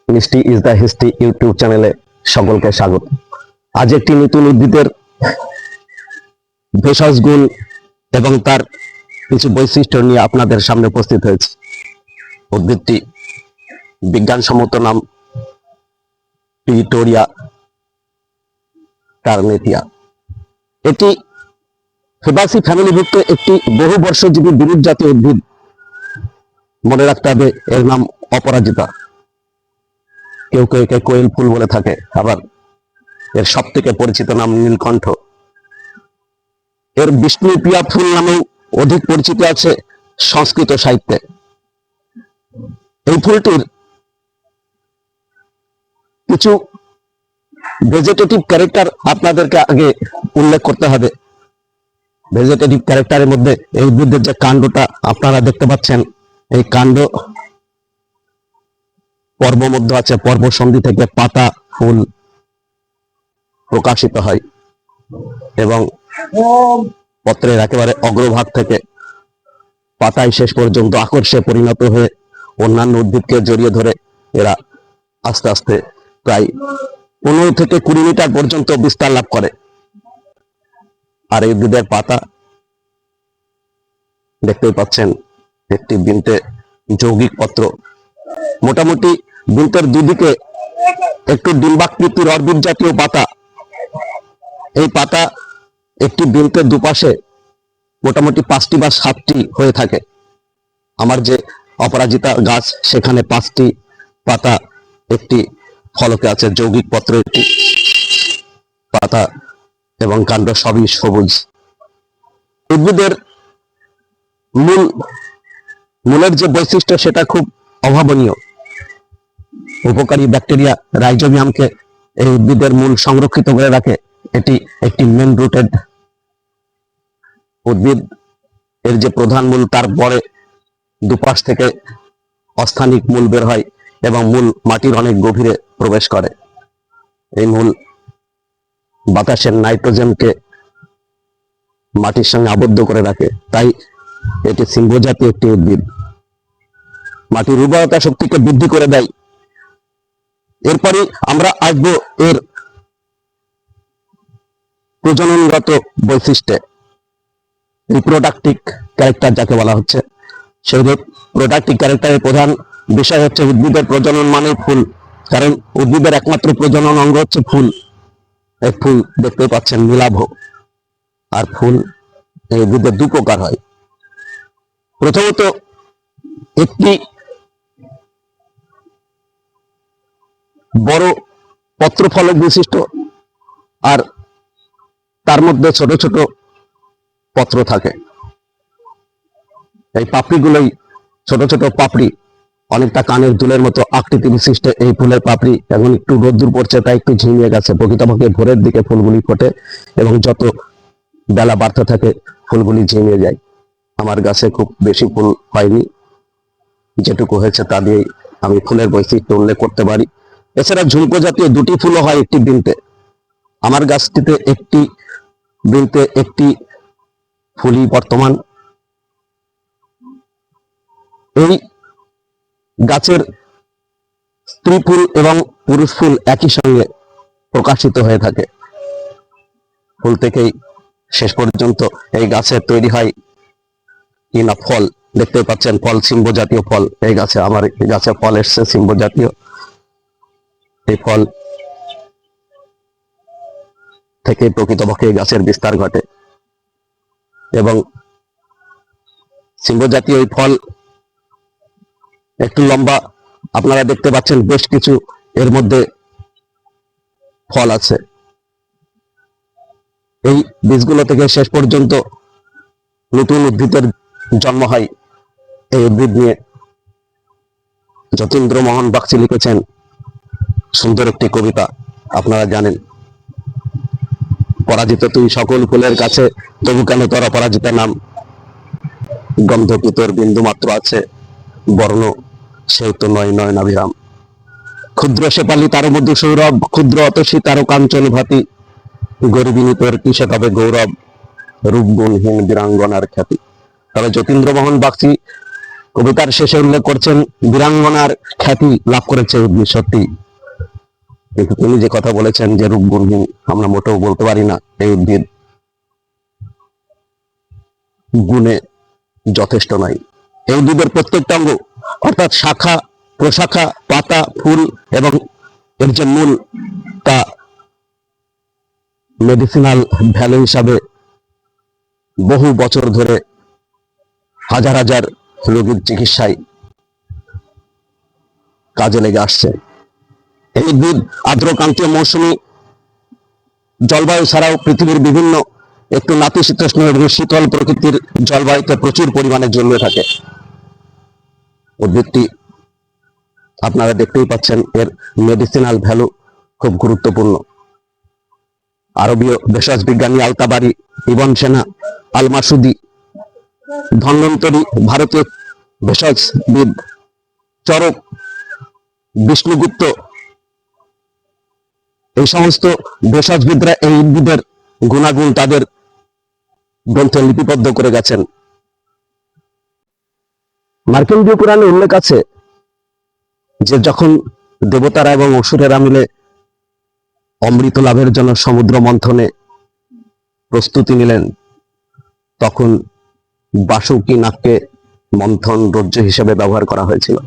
মিষ্টি is the history YouTube চ্যানেলে সকলকে স্বাগত। আজ একটি নতুন উদ্ভিদের ভেষজ গুণ এবং তার কিছু বৈশিষ্ট্য নিয়ে আপনাদের সামনে উপস্থিত হয়েছে। উদ্ভিদটি বিজ্ঞানসম্মত নাম পিটোরিয়া কার্নেটিয়া। এটি ফেবাসি ফ্যামিলিভুক্ত একটি বহু বর্ষজীবী বিরুৎ জাতীয় উদ্ভিদ। মনে রাখতে হবে এর নাম অপরাজিতা। কেউ কেউ একে কোয়েল ফুল বলে থাকে, আবার এর সব থেকে পরিচিত নাম নীলকণ্ঠ। এর বিষ্ণুপ্রিয়া ফুল নামেও অধিক পরিচিত আছে সংস্কৃত সাহিত্যে। এই ফুলটির কিছু ভেজিটেটিভ ক্যারেক্টার আপনাদেরকে আগে উল্লেখ করতে হবে। ভেজিটেটিভ ক্যারেক্টারের মধ্যে এই উদ্ভিদের যে কাণ্ডটা আপনারা দেখতে পাচ্ছেন, এই কাণ্ড পর্ব মধ্যে আছে। পর্বসন্ধি থেকে পাতা ফুল প্রকাশিত হয় এবং পত্রের একেবারে অগ্রভাগ থেকে পাতায় শেষ পর্যন্ত আকর্ষে পরিণত হয়ে অন্যান্য উদ্ভিদকে জড়িয়ে ধরে এরা আস্তে আস্তে প্রায় 15 থেকে 20 মিটার পর্যন্ত বিস্তার লাভ করে। আর এই উদ্ভিদের পাতা দেখতেই পাচ্ছেন, একটি বৃন্তে যৌগিক পত্র। মোটামুটি বৃন্তের দুদিকে একটু ডিম্বাকৃতির অর্বুদ জাতীয় পাতা। এই পাতা একটি বৃন্তের দুপাশে মোটামুটি 5টি বা 7টি হয়ে থাকে। আমার যে অপরাজিতা গাছ, সেখানে 5টি পাতা একটি ফলকে আছে। যৌগিক পত্র, একটি পাতা এবং কাণ্ড সবই সবুজ। উদ্ভিদের মূলের যে বৈশিষ্ট্য সেটা খুব অভাবনীয়। উপকারী ব্যাকটেরিয়া রাইজোবিয়ামকে এই উদ্ভিদের মূল সংরক্ষিত করে রাখে। এটি একটি মেন রুটেড উদ্ভিদ। এর যে প্রধান মূল, তারপরে দুপাশ থেকে অস্থানিক মূল বের হয় এবং মূল মাটির অনেক গভীরে প্রবেশ করে। এই মূল বাতাসের নাইট্রোজেনকে মাটির সঙ্গে আবদ্ধ করে রাখে, তাই এটি সিম্বজাতীয় একটি উদ্ভিদ। মাটির উর্বরতা শক্তিকে বৃদ্ধি করে দেয়। এরপরে আমরা আসবো এর প্রজননগত বৈশিষ্ট্যে। রিপ্রোডাক্টিভ ক্যারেক্টার যাকে বলা হচ্ছে, সেই প্রোডাক্টিভ ক্যারেক্টারের প্রধান বিষয় হচ্ছে উদ্ভিদের প্রজনন মানে ফুল। কারণ উদ্ভিদের একমাত্র প্রজনন অঙ্গ হচ্ছে ফুল। এই ফুল দেখতে পাচ্ছেন নীলাভ। আর ফুল এই উদ্ভিদের 2 প্রকার হয়। প্রথমত একটি বড় পত্রফলক বিশিষ্ট, আর তার মধ্যে ছোট ছোট পত্র থাকে। এই পাপড়িগুলোই ছোট ছোট পাপড়ি, অনেকটা কানের দুলের মতো আকৃতি বিশিষ্ট এই ফুলের পাপড়ি। এখন একটু রোদ্দুর পড়ছে তাই একটু ঝিমিয়ে গেছে। প্রকৃতপক্ষে ভোরের দিকে ফুলগুলি ফোটে এবং যত বেলা বাড়তে থাকে ফুলগুলি ঝিমিয়ে যায়। আমার গাছে খুব বেশি ফুল হয়নি, যেটুকু হয়েছে তা দিয়েই আমি ফুলের বৈশিষ্ট্য উল্লেখ করতে পারি। এছাড়া ঝুমকো জাতীয় 2টি ফুলও হয় একটি বৃন্তে। আমার গাছটিতে একটি বৃন্তে একটি ফুলই বর্তমান। এই গাছের স্ত্রী ফুল এবং পুরুষ ফুল একই সঙ্গে প্রকাশিত হয়ে থাকে। ফুল থেকেই শেষ পর্যন্ত এই গাছের তৈরি হয় কিনা ফল। দেখতে পাচ্ছেন ফল সিম্ব জাতীয় ফল এই গাছে। আমার গাছে ফল এসছে সিম্ব জাতীয়। এই ফল থেকে প্রকৃতপক্ষে গাছের বিস্তার ঘটে এবং সিম্ব জাতীয় এই ফল একটু লম্বা। আপনারা দেখতে পাচ্ছেন বেশ কিছু এর মধ্যে ফল আছে। এই বীজগুলো থেকে শেষ পর্যন্ত নতুন উদ্ভিদের জন্ম হয়। এই উদ্ভিদ নিয়ে যতীন্দ্রমোহন বাগচি লিখেছেন সুন্দর একটি কবিতা, আপনারা জানেন। পরাজিত তুই সকল ফুলের কাছে, তবু কেন তোর অপরাজিতা নাম? গন্ধ কি তোর বিন্দু মাত্র আছে, বর্ণ সেও তো নয় নয়নাভিরাম। ক্ষুদ্র শেপালি তার মধু সৌরভ, ক্ষুদ্র অতসী তারও কাঞ্চন ভাতি। গরিবিনী তোর কিসে তবে গৌরব, রূপগুণহীন বীরাঙ্গনার খ্যাতি। তবে যতীন্দ্রমোহন বাগচি কবিতার শেষে উল্লেখ করছেন বীরাঙ্গনার খ্যাতি লাভ করেছে উদ্ভিদ সত্যি, কিন্তু তিনি যে কথা বলেছেন যে রূপ গুণহীন, আমরা মোটেও বলতে পারি না। এই উদ্ভিদ গুণে যথেষ্ট নয়। এই উদ্ভিদের প্রত্যেকটা অঙ্গ অর্থাৎ শাখা, প্রশাখা, পাতা, ফুল এবং এর যে মূল, তা মেডিসিনাল ভ্যালু হিসাবে বহু বছর ধরে হাজার হাজার রোগীর চিকিৎসায় কাজে লেগে আসছে। এই উদ্ভিদ আর্দ্রক্রান্তীয় মৌসুমী জলবায়ু ছাড়াও পৃথিবীর বিভিন্ন একটু নাতিশীতোষ্ণ এবং শীতল প্রকৃতির জলবায়ুতে প্রচুর পরিমাণে জন্মে থাকে। উদ্ভিদটি আপনারা দেখতেই পাচ্ছেন, এর মেডিসিনাল ভ্যালু খুব গুরুত্বপূর্ণ। আরবীয় ভেষজ বিজ্ঞানী আলতাবারি, ইবন সেনা, আল মাসুদি, ধন্বন্তরী, ভারতীয় ভেষজবিদ চরক, বিষ্ণুগুপ্ত, এই সমস্ত ভেষজবিদরা এই উদ্ভিদের গুণাগুণ তাদের গ্রন্থে লিপিবদ্ধ করে গেছেন। মার্কণ্ডেয় পুরাণে উল্লেখ আছে যে যখন দেবতারা এবং অসুরেরা মিলে অমৃত লাভের জন্য সমুদ্র মন্থনে প্রস্তুতি নিলেন, তখন বাসুকী নাগকে মন্থন রজ্জু হিসেবে ব্যবহার করা হয়েছিল।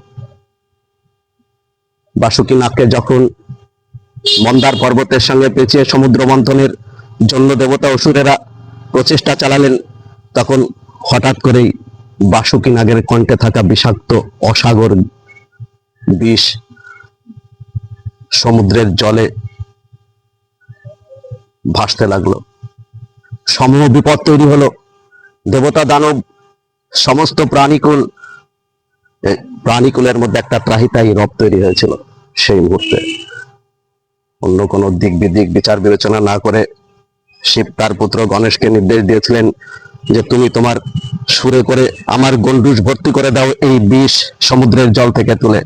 বাসুকী নাগকে যখন মন্দার পর্বতের সঙ্গে পেঁচিয়ে সমুদ্র মন্থনের জন্য দেবতা অসুরেরা প্রচেষ্টা চালালেন, তখন হঠাৎ করেই বাসুকী নাগের কণ্ঠে থাকা বিষাক্ত অসাগর বিষ সমুদ্রের জলে ভাসতে লাগলো। সমূহ বিপদ তৈরি হলো। দেবতা দানব সমস্ত প্রাণীকুলের মধ্যে একটা ত্রাহিতাই রব তৈরি হয়েছিল। সেই মুহূর্তে অন্য কোনো দিক বিদিক বিচার বিবেচনা না করে শিব তার পুত্র গণেশকে নির্দেশ দিয়েছিলেন যে তুমি তোমার সুরে করে আমার গন্ডুস ভর্তি করে দাও এই বিষ সমুদ্রের জল থেকে তুলে।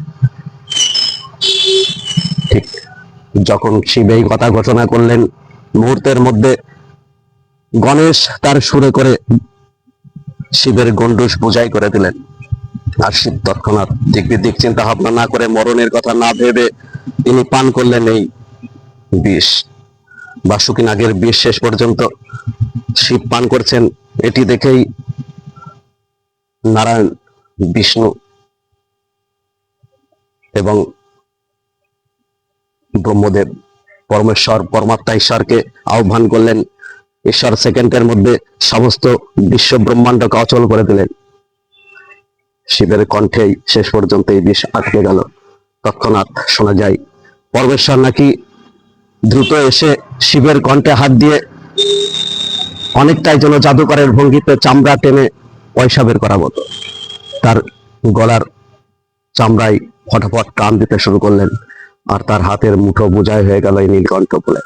ঠিক যখন শিব এই কথা ঘোষণা করলেন, মুহূর্তের মধ্যে গণেশ তার সুরে করে শিবের গন্ডুস বোঝাই করে দিলেন। আর শিব তৎক্ষণাৎ দিক বিদিক চিন্তা ভাবনা না করে, মরণের কথা না ভেবে তিনি পান করলেন এই বিষ। বাসুকী নাগের বিষ শেষ পর্যন্ত শিব পান করছেন, এটি দেখেই নারায়ণ, বিষ্ণু এবং ব্রহ্মদেব, পরমেশ্বর পরমাত্মা ঈশ্বরকে আহ্বান করলেন। ঈশ্বর সেকেন্ডের মধ্যে সমস্ত বিশ্ব ব্রহ্মাণ্ডকে অচল করে দিলেন। শিবের কণ্ঠেই শেষ পর্যন্ত এই বিষ আটকে গেল। তৎক্ষণাৎ শোনা যায় পরমেশ্বর নাকি দ্রুত এসে শিবের কণ্ঠে হাত দিয়ে অনেকটাই যেন জাদুকরের ভঙ্গিতে চামড়া টেনে পয়সা বের করা মতো তার গলার চামড়ায় ফটাফট টান দিতে শুরু করলেন, আর তার হাতের মুঠো বোঝাই হয়ে গেল এই নীলকণ্ঠ ফুলে।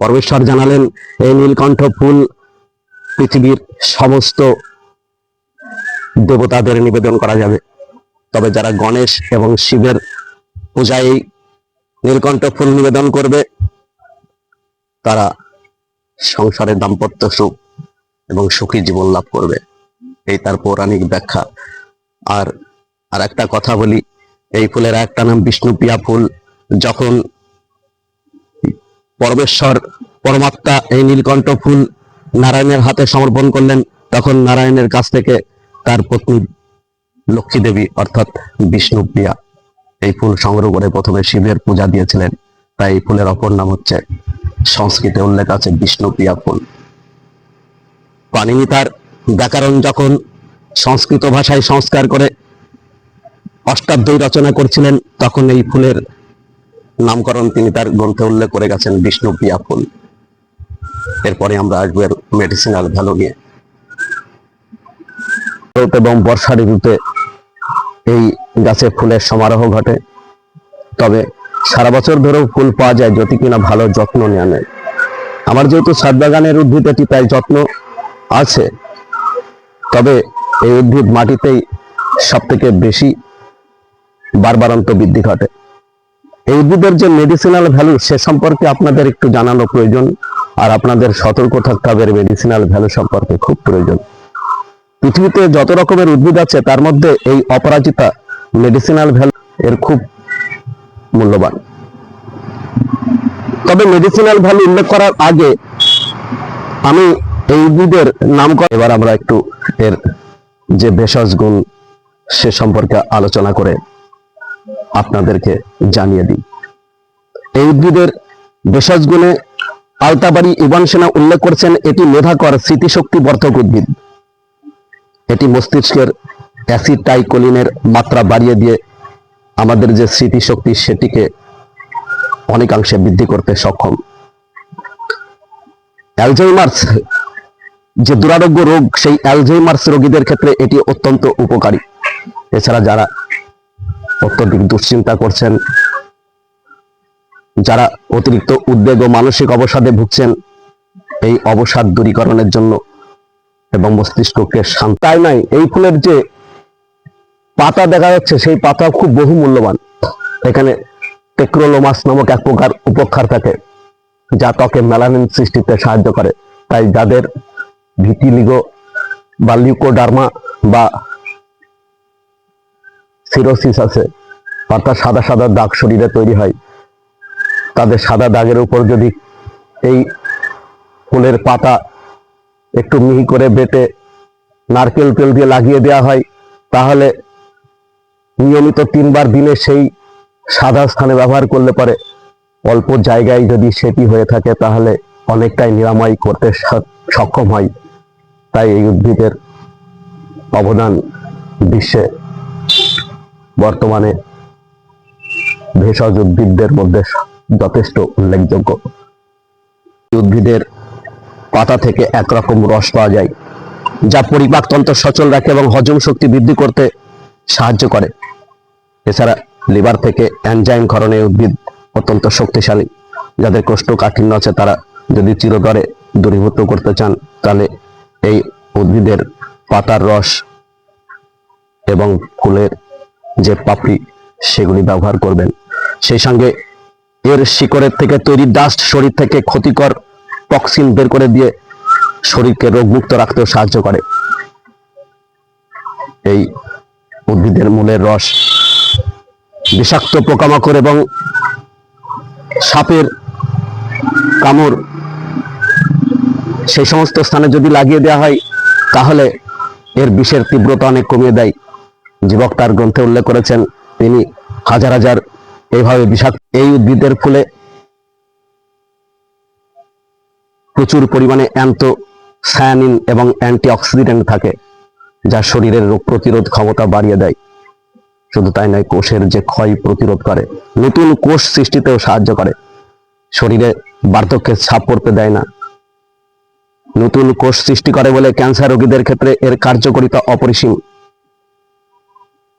পরমেশ্বর জানালেন এই নীলকণ্ঠ ফুল পৃথিবীর সমস্ত দেবতাদের নিবেদন করা যাবে, তবে যারা গণেশ এবং শিবের পূজায় নীলকণ্ঠ ফুল নিবেদন করবে তারা সংসারে দাম্পত্য সুখ এবং সুখী জীবন লাভ করবে। এই তার পৌরাণিক ব্যাখ্যা। আর একটা কথা বলি, এই ফুলের একটা নাম বিষ্ণুপ্রিয়া ফুল। যখন পরমেশ্বর পরমাত্মা এই নীলকণ্ঠ ফুল নারায়ণের হাতে সমর্পণ করলেন, তখন নারায়ণের কাছ থেকে তার পত্নী লক্ষ্মী দেবী অর্থাৎ বিষ্ণুপ্রিয়া এই ফুল সংগ্রহ করে প্রথমে শিবের পূজা দিয়েছিলেন। তাই এই ফুলের অপর নাম হচ্ছে, সংস্কৃতে উল্লেখ আছে, বিষ্ণুপ্রিয়া ফুল। পাণিনি তার ব্যাকরণ যখন সংস্কৃত ভাষায় সংস্কার করে অষ্টাধ্যায়ী রচনা করছিলেন, তখন এই ফুলের নামকরণ তিনি তার গ্রন্থে উল্লেখ করে গেছেন, বিষ্ণুপ্রিয়া ফুল। এরপরে আমরা আসবো এর মেডিসিনাল ভ্যালু নিয়ে। এবং বর্ষা ঋতুতে এই গাছে ফুলের সমারোহ ঘটে, তবে সারা বছর ধরেও ফুল পাওয়া যায় যদি কিনা ভালো যত্ন নেওয়া নেয়। আমার যেহেতু ছাদ বাগানের উদ্ভিদ, এটি তাই যত্ন আছে, তবে এই উদ্ভিদ মাটিতেই সব থেকে বেশি বারবারন্ত বৃদ্ধি ঘটে। এই উদ্ভিদের যে মেডিসিনাল ভ্যালু সে সম্পর্কে আপনাদের একটু জানানো প্রয়োজন, আর আপনাদের সতর্ক থাকতে হবে মেডিসিনাল ভ্যালু সম্পর্কে খুব প্রয়োজন। পৃথিবীতে যত রকমের উদ্ভিদ আছে তার মধ্যে এই অপরাজিতা মেডিসিনাল ভ্যালু এর খুব মূল্যবান। তবে মেডিসিনাল ভ্যালু উল্লেখ করার আগে আমি এই উদ্ভিদের নাম এবার আমরা একটু এর যে ভেষজ গুণ সে সম্পর্কে আলোচনা করে আপনাদেরকে জানিয়ে দিই। এই উদ্ভিদের ভেষজ গুণে আলতাবাড়ি ইবন সিনা উল্লেখ করছেন এটি মেধাকর স্মৃতিশক্তি বর্ধক উদ্ভিদ। এটি মস্তিষ্কের অ্যাসিটাইকোলিনের মাত্রা বাড়িয়ে দিয়ে আমাদের যে স্মৃতিশক্তি সেটিকে অনেকাংশে বৃদ্ধি করতে সক্ষম। অ্যালঝেইমার্স যে দুরারোগ্য রোগ সেই অ্যালঝেইমার্স রোগীদের ক্ষেত্রে এটি অত্যন্ত উপকারী। এছাড়া যারা অত্যধিক দুশ্চিন্তা করছেন, যারা অতিরিক্ত উদ্বেগ ও মানসিক অবসাদে ভুগছেন, এই অবসাদ দূরীকরণের জন্য এবং মস্তিষ্ককে শান্তাই নাই এই ফুলের যে পাতা দেখা যাচ্ছে সেই পাতা খুব বহু মূল্যবান। এখানে টেক্রোলোমাস নামক এক প্রকার উপক্ষার থাকে যা ত্বকে মেলানিন সৃষ্টিতে সাহায্য করে। তাই যাদের ভিটিলিগো বা লিউকোডার্মা বা সিরোসিস আছে, অর্থাৎ সাদা সাদা দাগ শরীরে তৈরি হয়, তাদের সাদা দাগের উপর যদি এই ফুলের পাতা একটু মিহি করে বেটে নারকেল তেল দিয়ে লাগিয়ে দেওয়া হয়, তাহলে নিয়মিত 3 বার দিনে সেই সাদা স্থানে ব্যবহার করলে পরে অল্প জায়গায় যদি সেটি হয়ে থাকে তাহলে অনেকটাই নিরাময় করতে সক্ষম হয়। তাই এই উদ্ভিদের অবদান বিশ্বে বর্তমানে ভেষজ উদ্ভিদদের মধ্যে যথেষ্ট উল্লেখযোগ্য। উদ্ভিদের পাতা থেকে একরকম রস পাওয়া যায় যা পরিপাকতন্ত্র সচল রাখে এবং হজম শক্তি বৃদ্ধি করতে সাহায্য করে। এছাড়া লিভার থেকে এনজাইম ক্ষরণে উদ্ভিদ অত্যন্ত শক্তিশালী। যাদের কোষ্ঠকাঠিন্য আছে তারা যদি চিরতরে দূরীভূত করতে চান তাহলে এই উদ্ভিদের পাতার রস এবং ফুলের যে পাপড়ি সেগুলি ব্যবহার করবেন। সেই সঙ্গে এর শিকড়ের থেকে তৈরি ডাস্ট শরীর থেকে ক্ষতিকর টক্সিন বের করে দিয়ে শরীরকে রোগমুক্ত রাখতেও সাহায্য করে। এই উদ্ভিদের মূলের রস বিষাক্ত পোকামাকড় এবং সাপের কামড় সেই সমস্ত স্থানে যদি লাগিয়ে দেওয়া হয় তাহলে এর বিষের তীব্রতা অনেক কমিয়ে দেয়। জীবক তার গ্রন্থে উল্লেখ করেছেন তিনি হাজার হাজার এইভাবে বিষাক্ত এই উদ্ভিদের ফুলে প্রচুর পরিমাণে অ্যান্থোসায়ানিন এবং অ্যান্টিঅক্সিডেন্ট থাকে যা শরীরের রোগ প্রতিরোধ ক্ষমতা বাড়িয়ে দেয়। শুধু তাই নয়, কোষের যে ক্ষয় প্রতিরোধ করে, নতুন কোষ সৃষ্টিতেও সাহায্য করে। শরীরে বার্ধক্যের ছাপ পড়তে দেয় না, নতুন কোষ সৃষ্টি করে বলে ক্যান্সার রোগীদের ক্ষেত্রে এর কার্যকারিতা অপরিসীম।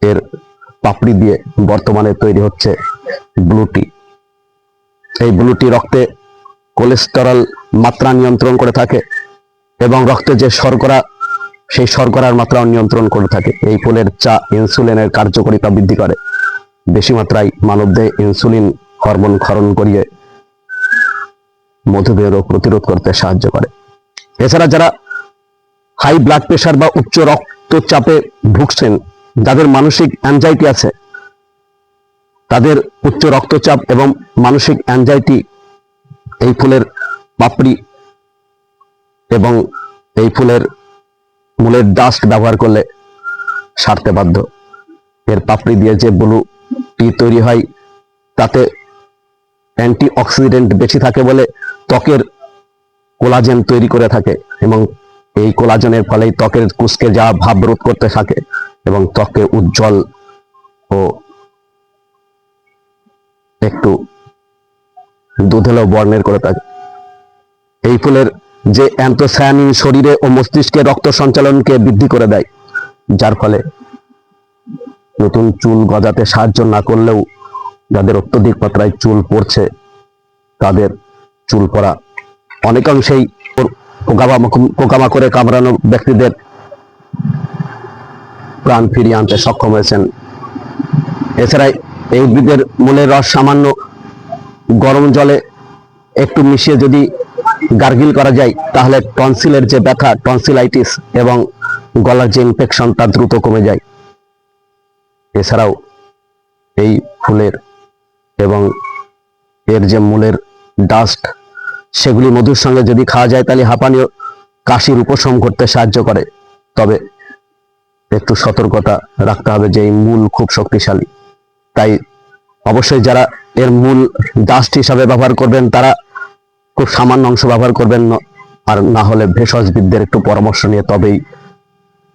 এর পাপড়ি দিয়ে বর্তমানে তৈরি হচ্ছে ব্লু টি। এই ব্লু টি রক্তে কোলেস্টেরল মাত্রা নিয়ন্ত্রণ করে থাকে এবং রক্তে যে শর্করা সেই শর্করার মাত্রা নিয়ন্ত্রণ করে থাকে। এই ফুলের চা ইনসুলিনের কার্যকারিতা বৃদ্ধি করে, বেশি মাত্রায় মানবদেহে ইনসুলিন হরমোন ক্ষরণ করিয়ে মধুমেহ রোগ প্রতিরোধ করতে সাহায্য করে। এছাড়া যারা হাই ব্লাড প্রেশার বা উচ্চ রক্তচাপে ভুগছেন, যাদের মানসিক অ্যাংজাইটি আছে, তাদের উচ্চ রক্তচাপ এবং মানসিক অ্যাংজাইটি এই ফুলের পাপড়ি এবং এই ফুলের মূলের ডাস্ট ব্যবহার করলে সারতে বাধ্য। এর পাপড়ি দিয়ে যে ব্লু টি তৈরি হয় তাতে অ্যান্টি অক্সিডেন্ট বেশি থাকে বলে ত্বকের কোলাজেন তৈরি করে থাকে এবং এই কোলাজেনের ফলেই ত্বকের কুঁচকে যাওয়া ভাব রোধ করতে থাকে এবং ত্বককে উজ্জ্বল ও একটু দুধেলো বর্ণের করে থাকে। এই ফুলের যে অ্যান্থোসায়ানিন শরীরে ও মস্তিষ্কে রক্ত সঞ্চালনকে বৃদ্ধি করে দেয়, যার ফলে নতুন চুল গজাতে সাহায্য না করলেও যাদের অত্যধিক মাত্রায় চুল পড়ছে তাদের চুল পড়া অনেকাংশেই পোকামাকড়ে কামড়ানো ব্যক্তিদের প্রাণ ফিরিয়ে আনতে সক্ষম হয়েছেন। এছাড়া এই উদ্ভিদের মূলের রস সামান্য গরম জলে একটু মিশিয়ে যদি গার্গিল করা যায় তাহলে টনসিলের যে ব্যথা, টনসিলাইটিস এবং গলার যে ইনফেকশন তা দ্রুত কমে যায়। এছাড়াও এই ফুলের এবং এর যে মূলের ডাস্ট, সেগুলি মধুর সঙ্গে যদি খাওয়া যায় তাহলে হাঁপানি ও কাশির উপশম করতে সাহায্য করে। তবে একটু সতর্কতা রাখতে হবে যে এই মূল খুব শক্তিশালী, তাই অবশ্যই যারা এর মূল ডাস্ট হিসাবে ব্যবহার করবেন তারা খুব সামান্য অংশ ব্যবহার করবেন, আর না হলে ভেষজবিদদের একটু পরামর্শ নিয়ে তবেই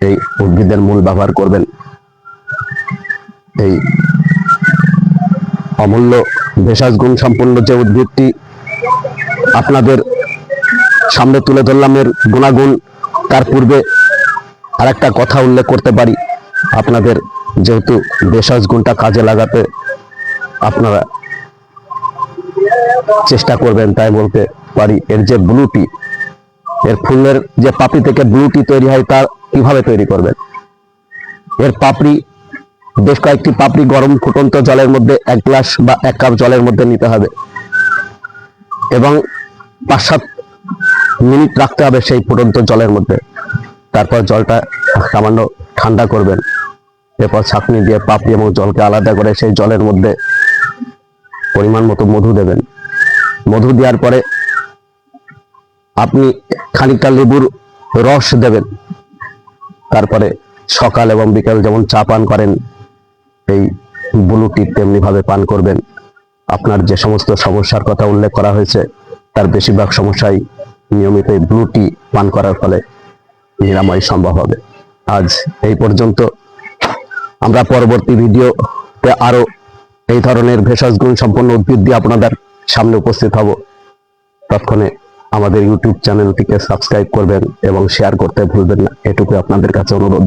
এই উদ্ভিদের মূল ব্যবহার করবেন। এই অমূল্য ভেষজ গুণ সম্পন্ন যে উদ্ভিদটি আপনাদের সামনে তুলে ধরলাম, এর গুণাগুণ, তার পূর্বে আর একটা কথা উল্লেখ করতে পারি। আপনাদের যেহেতু ভেষজ গুণটা কাজে লাগাতে আপনারা চেষ্টা করবেন, তাই বলতে পারি এর যে ব্লু টি, এর ফুলের যে পাপড়ি থেকে ব্লু টি তৈরি হয় তা কিভাবে তৈরি করবেন। এর পাপড়ি, বেশ কয়েকটি পাপড়ি গরম ফুটন্ত জলের মধ্যে 1 গ্লাস বা 1 কাপ জলের মধ্যে নিতে হবে এবং 5-7 মিনিট রাখতে হবে সেই ফুটন্ত জলের মধ্যে। তারপর জলটা সামান্য ঠান্ডা করবেন, এরপর ছাঁকনি দিয়ে পাপড়ি এবং জলকে আলাদা করে সেই জলের মধ্যে পরিমাণ মতো মধু দেবেন। মধু দেওয়ার পরে আপনি খানিকটা লেবুর রস দেবেন। তারপরে সকাল এবং বিকাল যেমন চা পান করেন এই ব্লু টি তেমনি ভাবে পান করবেন। আপনার যে সমস্ত সমস্যার কথা উল্লেখ করা হয়েছে তার বেশিরভাগ সমস্যাই নিয়মিত এই ব্লু টি পান করার ফলে নিরাময় সম্ভব হবে। আজ এই পর্যন্ত। আমরা পরবর্তী ভিডিওতে আরো এই ধরনের ভেষজ গুণ সম্পন্ন উদ্ভিদ দিয়ে আপনাদের সামনে উপস্থিত হব। ততক্ষণে আমাদের ইউটিউব চ্যানেলটিকে সাবস্ক্রাইব করবেন এবং শেয়ার করতে ভুলবেন না, এটুকু আপনাদের কাছে অনুরোধ।